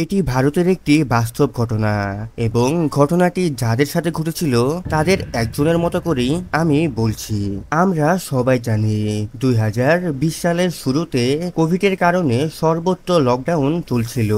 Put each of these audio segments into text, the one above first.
এটি ভারতের একটি বাস্তব ঘটনা এবং ঘটনাটি যাদের সাথে ঘটেছিল তাদের একজনের মতো করেই আমি বলছি। আমরা সবাই জানি 2020 সালের শুরুতে কোভিডের কারণে সর্বত্র লকডাউন চলছিল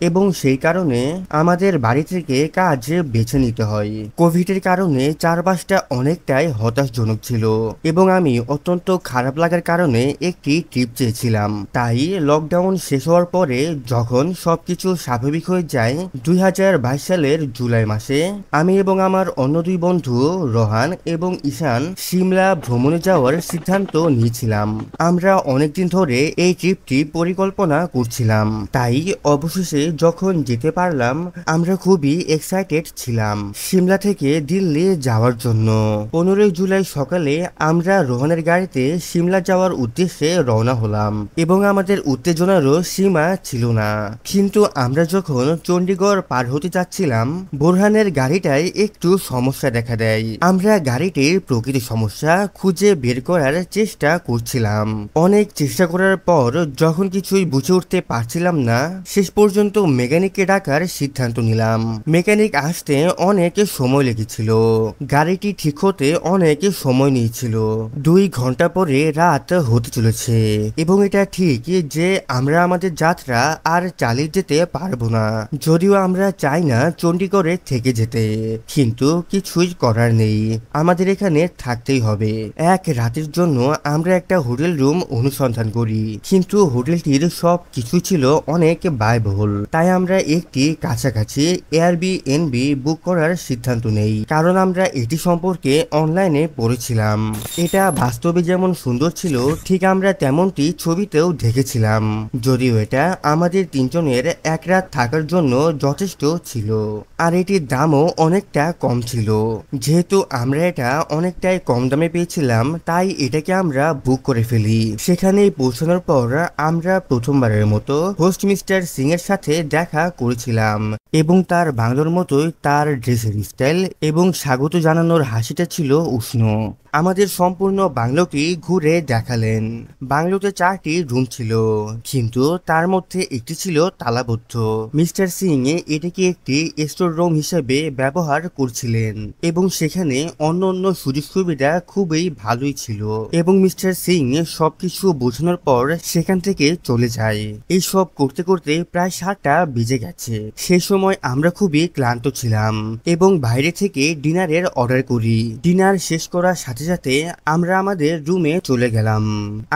এবং সেই কারণে আমাদের বাড়ি থেকে কাজ বেছে নিতে হয়। কোভিডের কারণে চারপাশটা অনেকটাই হতাশজনক ছিল এবং আমি অত্যন্ত খারাপ লাগার কারণে একটি ট্রিপ চেয়েছিলাম। তাই লকডাউন শেষ হওয়ার পরে যখন সবকিছু স্বাভাবিক হয়ে যায় 2022 সালের জুলাই মাসে আমি এবং আমার অন্য দুই বন্ধু রোহান এবং ঈশান সিমলা ভ্রমণে যাওয়ার সিদ্ধান্ত নিয়েছিলাম। আমরা অনেকদিন ধরে এই ট্রিপটি পরিকল্পনা করছিলাম, তাই অবশেষে যখন যেতে পারলাম আমরা খুবই এক্সাইটেড ছিলাম সিমলা থেকে দিল্লি যাওয়ার জন্য। 15 জুলাই সকালে আমরা রোহানের গাড়িতে সিমলা যাওয়ার উদ্দেশ্যে রওনা হলাম এবং আমাদের উত্তেজনারও সীমা ছিল না। কিন্তু আমরা যখন চণ্ডীগড় পার হতে যাচ্ছিলাম বোরহানের গাড়িটায় একটু সমস্যা দেখা দেয়। আমরা গাড়িটির প্রকৃত সমস্যা খুঁজে বের করার চেষ্টা করছিলাম। অনেক চেষ্টা করার পর যখন কিছুই বুঝে উঠতে পারছিলাম না, শেষ পর্যন্ত মেকানিককে ডাকার সিদ্ধান্ত নিলাম। মেকানিক আসতে অনেক সময় লেগেছিল, গাড়িটি ঠিক হতে অনেক সময় নিয়েছিল। 2 ঘন্টা পরে রাত হতে চলেছে এবং এটা ঠিক যে আমরা আমাদের যাত্রা আর চালিয়ে যেতে পারবো না। যদিও আমরা চাই না চণ্ডীগড়ে থেকে যেতে, কিন্তু কিছুই করার নেই, আমাদের এখানে থাকতেই হবে। এক রাতের জন্য আমরা একটা হোটেল রুম অনুসন্ধান করি, কিন্তু হোটেলটির সব কিছু ছিল অনেক ব্যয়বহুল। তাই আমরা একটি কাছাকাছি এয়ারবিএনবি বুক করার সিদ্ধান্ত নেই, কারণ আমরা এটি সম্পর্কে অনলাইনে পড়েছিলাম। এটা বাস্তবে যেমন সুন্দর ছিল ঠিক আমরা তেমনটি ছবিতেও দেখেছিলাম, যদিও এটা আমাদের 3 জনের এক রাত থাকার জন্য যথেষ্ট ছিল আর এটির দামও অনেকটা কম ছিল। যেহেতু আমরা এটা অনেকটাই কম দামে পেয়েছিলাম তাই এটাকে আমরা বুক করে ফেলি। সেখানে পৌঁছানোর পর আমরা প্রথমবারের মতো হোস্ট মিস্টার সিং এর সাথে দেখা করেছিলাম এবং তার বাংলোর মতোই তার ড্রেসের স্টাইল এবং স্বাগত জানানোর হাসিটা ছিল উষ্ণ। আমাদের সম্পূর্ণ বাংলোটি ঘুরে দেখালেন। বাংলোতে 4টি রুম ছিল, কিন্তু তার মধ্যে একটি ছিল তালাবদ্ধ। মিস্টার সিং এটিকে একটি স্টোর রুম হিসেবে ব্যবহার করছিলেন এবং সেখানে অন্য সুযোগ সুবিধা খুবই ভালোই ছিল এবং মিস্টার সিং সবকিছু বোঝানোর পর সেখান থেকে চলে যায়। এই সব করতে করতে প্রায় 7টা বেজে গেছে। সেই সময় আমরা খুবই ক্লান্ত ছিলাম এবং বাইরে থেকে ডিনারের অর্ডার করি। ডিনার শেষ করার সাথে সাথে আমরা আমাদের রুমে চলে গেলাম।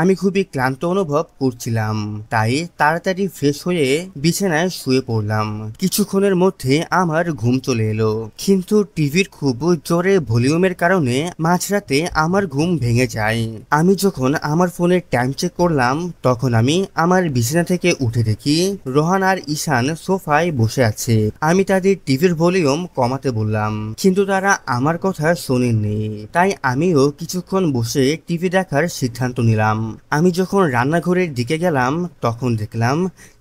আমি খুবই ক্লান্ত অনুভব করছিলাম, তাই তাড়াতাড়ি ফ্রেশ হয়ে বিছানায় শুয়ে পড়লাম। কিছুক্ষণের মধ্যে আমার ঘুম চলে এলো, কিন্তু টিভির খুব জোরে ভলিউমের কারণে মাঝরাতে আমার ঘুম ভেঙে যায়। আমি যখন আমার ফোনের টাইম চেক করলাম তখন আমি আমার বিছানা থেকে উঠে দেখি রোহান আর ঈশান সোফায় বসে আছে। আমি তাদের টিভির ভলিউম কমাতে বললাম, কিন্তু তারা আমার কথা শোনেননি। তাই আমিও কিছুক্ষণ বসে টিভি দেখার সিদ্ধান্ত নিলাম। আমি যখন রান্নাঘরের দিকে গেলাম তখন দেখলাম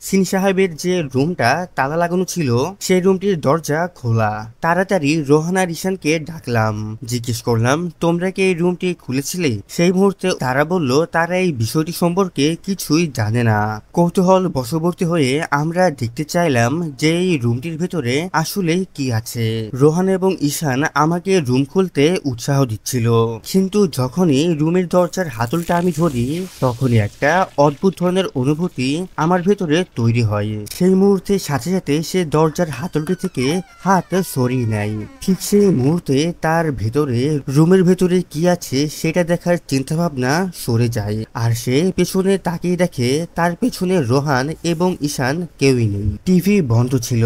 সিং সাহেবের যে রুমটা তালা লাগানো ছিল সেই রুমটির দরজা খোলা। তাড়াতাড়ি রোহান আর ঈশানকে ডাকলাম, জিজ্ঞেস করলাম তোমরা কি এই রুমটি খুলেছিলে? সেই মুহূর্তে তারা বলল তারা এই বিষয়টি সম্পর্কে কিছুই জানে না। কৌতূহল বশবর্তী হয়ে আমরা দেখতে চাইলাম যে এই রুমটির ভেতরে আসলে কি আছে। রোহান এবং ঈশান আমাকে রুম খুলতে উৎসাহ দিচ্ছিল, কিন্তু যখনই রুমের দরজার হাতলটা আমি ধরি তখনই একটা অদ্ভুত ধরনের অনুভূতি আমার ভেতরে তৈরি হয়। সেই মুহূর্তে সাথে সাথে সে দরজার হাতলটি থেকে হাত সরিয়ে নেয়। ঠিক সেই মুহূর্তে তার ভেতরে রুমের ভেতরে কি আছে সেটা দেখার চিন্তা ভাবনা সরে যায় আর সে পেছনে তাকিয়ে দেখে তার পেছনে রোহান এবং ঈশান কেউই নেই। টিভি বন্ধ ছিল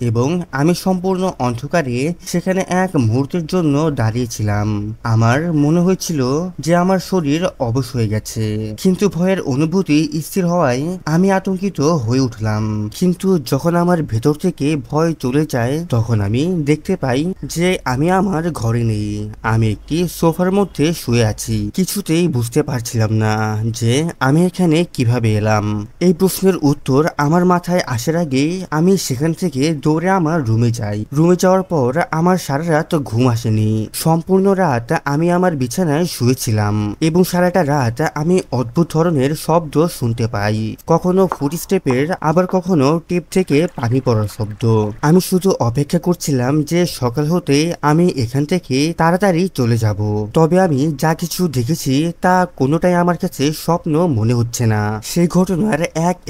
এবং আমি সম্পূর্ণ অন্ধকারে সেখানে এক মুহূর্তের জন্য দাঁড়িয়েছিলাম। আমার মনে হয়েছিল যে আমার শরীর অবশ হয়ে গেছে, কিন্তু ভয়ের অনুভূতি স্থির হওয়ায় আমি আতঙ্কিত হয়ে উঠলাম। কিন্তু যখন আমার ভেতর থেকে ভয় চলে যায় তখন আমি দেখতে পাই যে আমি আমার ঘরে নেই, আমি একটি সোফার মধ্যে শুয়ে আছি। কিছুতেই বুঝতে পারছিলাম না যে আমি এখানে কিভাবে এলাম। এই প্রশ্নের উত্তর আমার মাথায় আসার আগেই আমি সেখান থেকে দৌড়ে আমার রুমে যাই। রুমে যাওয়ার পর আমার সারা রাত ঘুম আসেনি। সম্পূর্ণ রাত আমি আমার বিছানায় শুয়েছিলাম এবং সারাটা রাত আমি অদ্ভুত ধরনের শব্দ শুনতে পাই, কখনো ফুট স্টেপের, আবার কখনো টেপ টেপ থেকে পানি পড়ার শব্দ। আমি শুধু অপেক্ষা করছিলাম যে সকাল হতে আমি এখান থেকে তাড়াতাড়ি চলে যাব। তবে আমি যা কিছু দেখেছি তা কোনোটাই আমার কাছে স্বপ্ন মনে হচ্ছে না। সেই ঘটনার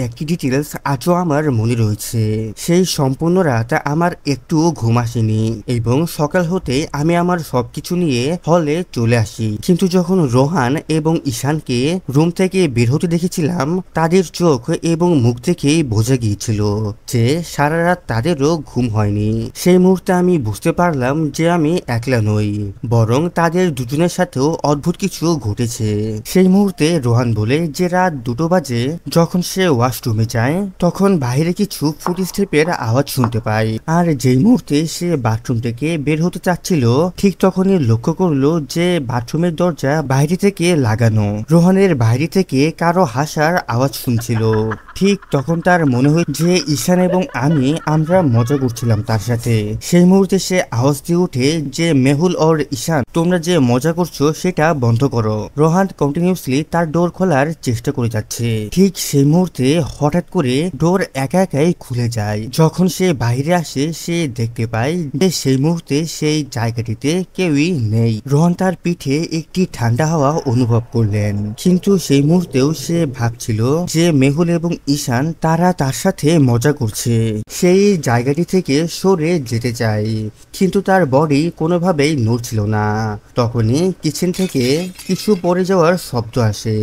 একটি ডিটেলস আজও আমার মনে রয়েছে। সেই সম্পূর্ণ রাত আমার একটু ঘুম আসেনি এবং সকাল হতে আমি আমার সবকিছু নিয়ে হলে চলে আসি। কিন্তু যখন রোহান এবং ঈশানকে রুম থেকে বের হতে দেখেছিলাম, তাদের চোখ এবং মুখ দেখেই বোঝা গিয়েছিল যে সারা রাত তাদেরও ঘুম হয়নি। সেই মুহূর্তে আমি বুঝতে পারলাম যে আমি একলা নই, বরং তাদের দুজনের সাথেও অদ্ভুত কিছু ঘটেছে। সেই মুহূর্তে রোহান বলে যে রাত 2টো বাজে। যখন সে ওয়াশরুমে যায় তখন বাইরে কিছু ফুটস্টেপের আওয়াজ শুনতে পায়, আর যেই মুহূর্তে সে বাথরুম থেকে বের হতে চাচ্ছিল ঠিক তখনই লক্ষ্য করলো যে বাথরুমের দরজা বাইরে থেকে লাগানো। রোহানের বাইরে থেকে কারো হাসার আওয়াজ শুনছিল। ঠিক তখন তার মনে হয় যে ঈশান এবং আমরা মজা করছিলাম তার সাথে। সেই মুহূর্তে সে আওয়াজ দিয়ে উঠে যে মেহুল और ঈশান, তোমরা যে মজা করছো সেটা বন্ধ করো। রোহান কন্টিনিউসলি তার ডোর খোলার চেষ্টা করে যাচ্ছে। ঠিক সেই মুহূর্তে হঠাৎ করে ডোর একা একাই খুলে যায়। যখন সে বাইরে আসে সে দেখতে পায় যে সেই মুহূর্তে সেই জায়গাটিতে কেউই নেই। রোহান তার পিঠে একটি ঠান্ডা হাওয়া অনুভব করলেন, কিন্তু সেই মুহূর্তেও সে ভাবছিল যে মেহুল এবং ঈশান তারা তার সাথে মজা করছে। সেই জায়গাটি থেকে সরে যেতে চায়, কিন্তু তার বডি কোনোভাবেই নড়ছিল না। তখনই কিচেন থেকে কিছু পড়ে যাওয়ার শব্দ আসে।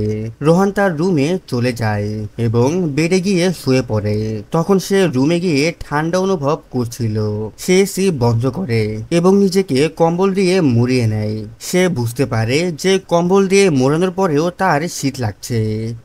রোহান তার রুমে চলে যায় এবং বেডে গিয়ে শুয়ে পড়ে। তখন সে রুমে গিয়ে ঠান্ডা অনুভব করছিল। সে এসি বন্ধ করে এবং নিজেকে কম্বল দিয়ে মুড়িয়ে নেয়। সে বুঝতে পারে যে কম্বল দিয়ে মোড়ানোর পরেও তার শীত লাগছে,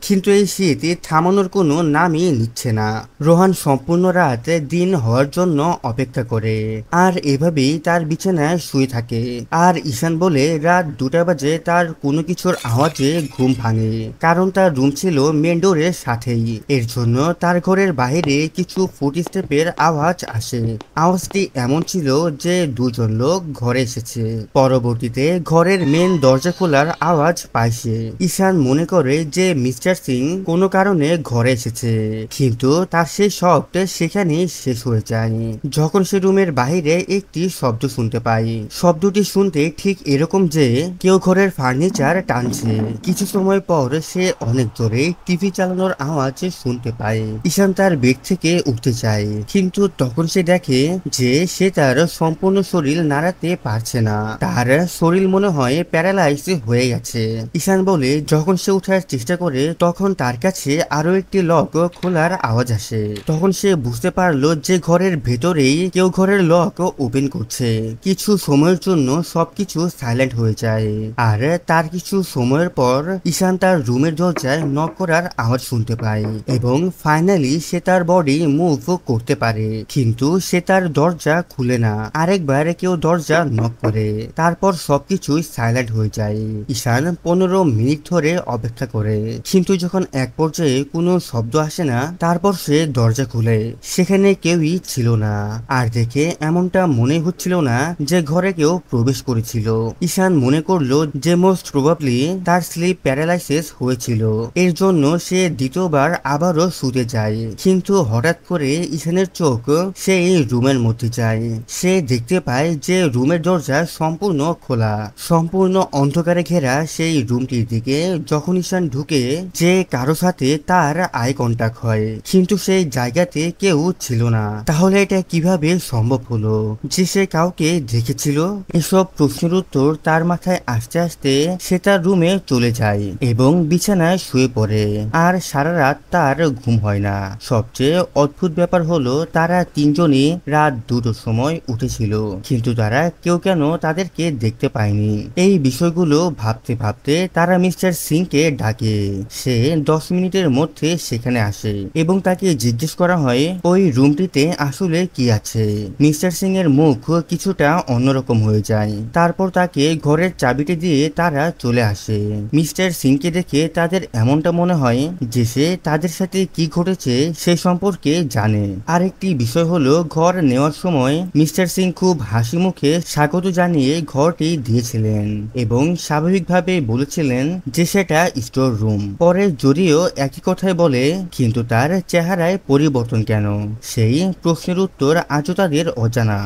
কিন্তু এই শীত থামানোর কোনো নামই নিচ্ছে না। রোহান সম্পূর্ণ রাত দিন হওয়ার জন্য অপেক্ষা করে আর এভাবেই তার বিছানায় শুয়ে থাকে। আর ঈশান বলে রাত 2টা বাজে তার কোনো কিছুর আওয়াজে ঘুম ভাঙে, কারণ তার রুম ছিল মেন ডোরের সাথেই। এর জন্য তার ঘরের বাইরে কিছু ফুটস্টেপের আওয়াজ আসে। আওয়াজটি এমন ছিল যে দুজন লোক ঘরে এসেছে। পরবর্তীতে ঘরের মেন দরজা খোলার আওয়াজ পায় সে। ঈশান মনে করে যে মিস্টার সিং কোনো কারণে ঘরে এসেছে, কিন্তু তার সেই শব্দ সেখানেই শেষ হয়ে যায় যখন সে রুমের বাইরে একটি শব্দ শুনতে পায়। শব্দটি শুনতে ঠিক এরকম যে কেউ ঘরের ফার্নিচার টানছে। কিছু সময় পর সে অনেক জোরে টিভি চালানোর আওয়াজ শুনতে পায়। ঈশান তার বেড থেকে উঠতে চায়, কিন্তু তখন সে দেখে যে সে তার সম্পূর্ণ শরীর নাড়াতে পারছে না। তার শরীর মনে হয় প্যারালাইজ হয়ে গেছে। ঈশান বলে যখন সে উঠার চেষ্টা করে তখন তার কাছে আরো একটি লক খোলার আওয়াজ আসে। তখন সে বুঝতে পারলো যে ঘরের ভেতরেই কেউ ঘরের লক ওপেন করছে। কিছু সময়ের জন্য সবকিছু সাইলেন্ট হয়ে যায়, আর তার কিছু সময়ের পর ঈশান তার রুমের দরজায় নক করার আওয়াজ শুনতে পায় এবং ফাইনালি সে তার বডি মুভ করতে পারে, কিন্তু সে তার দরজা খুলে না। আরেকবার কেউ দরজা নক করে, তারপর সবকিছুই সাইলেন্ট হয়ে যায়। ঈশান 15 মিনিট ধরে অপেক্ষা করে, কিন্তু যখন এক পর্যায়ে কোনো শব্দ আসে না তারপর সে দরজা খুলে। সেখানে কেউই ছিল না, আর দেখে এমনটা মনে হচ্ছিল না যে ঘরে কেউ প্রবেশ করেছিল। ঈশান মনে করলো যে মোস্ট প্রবাবলি তার স্লিপ প্যারালাইসিস হয়েছিল। এর জন্য সে দ্বিতীয়বার আবারও শুতে যায়, কিন্তু হঠাৎ করে ঈশানের চোখ সেই রুমের মধ্যে যায়। সে দেখতে পায় যে রুমের দরজা সম্পূর্ণ খোলা, সম্পূর্ণ অন্ধকারে ঘেরা সেই রুমটির দিকে যখন ঈশান ঢুকে যে কারো সাথে তার আই কন্টাক্ট হয়, কিন্তু সেই জায়গাতে কেউ ছিল না। তাহলে এটা কিভাবে সম্ভব হলো যে সে কাউকে দেখেছিল? এসব প্রশ্নের উত্তর তার মাথায় আসতে আসতে সে তার রুমে চলে যায় এবং বিছানায় শুয়ে পড়ে। আর সারা রাত তার ঘুম হয় না। সবচেয়ে অদ্ভুত ব্যাপার হলো তারা তিনজনই রাত 2টোর সময় উঠেছিল, কিন্তু তারা কেউ কেন তাদেরকে দেখতে পায়নি। এই বিষয়গুলো ভাবতে ভাবতে তারা মিস্টার সিংকে ডাকে। সে 10 মিনিটের মধ্যে সেখানে আসে এবং তাকে জিজ্ঞেস করা হয় ওই রুমটিতে আসলে কি আছে। মিস্টার সিং এর মুখ কিছুটা অন্যরকম হয়ে যায়। তারপর তাকে ঘরের চাবিটি দিয়ে তারা চলে আসে। মিস্টার সিংকে দেখে তাদের এমনটা মনে হয় যে সে তাদের সাথে কি ঘটেছে সে সম্পর্কে জানে। আরেকটি বিষয় হলো ঘর নেওয়ার সময় মিস্টার সিং খুব হাসি মুখে স্বাগত জানিয়ে ঘরটি দিয়েছিলেন এবং স্বাভাবিকভাবে বলেছিলেন যে সেটা স্টোর রুম। পরে যদিও একই কথাই বলে, কিন্তু তার চেহারায় পরিবর্তন কেন? সেই প্রশ্নের উত্তর আজও তাদের অজানা।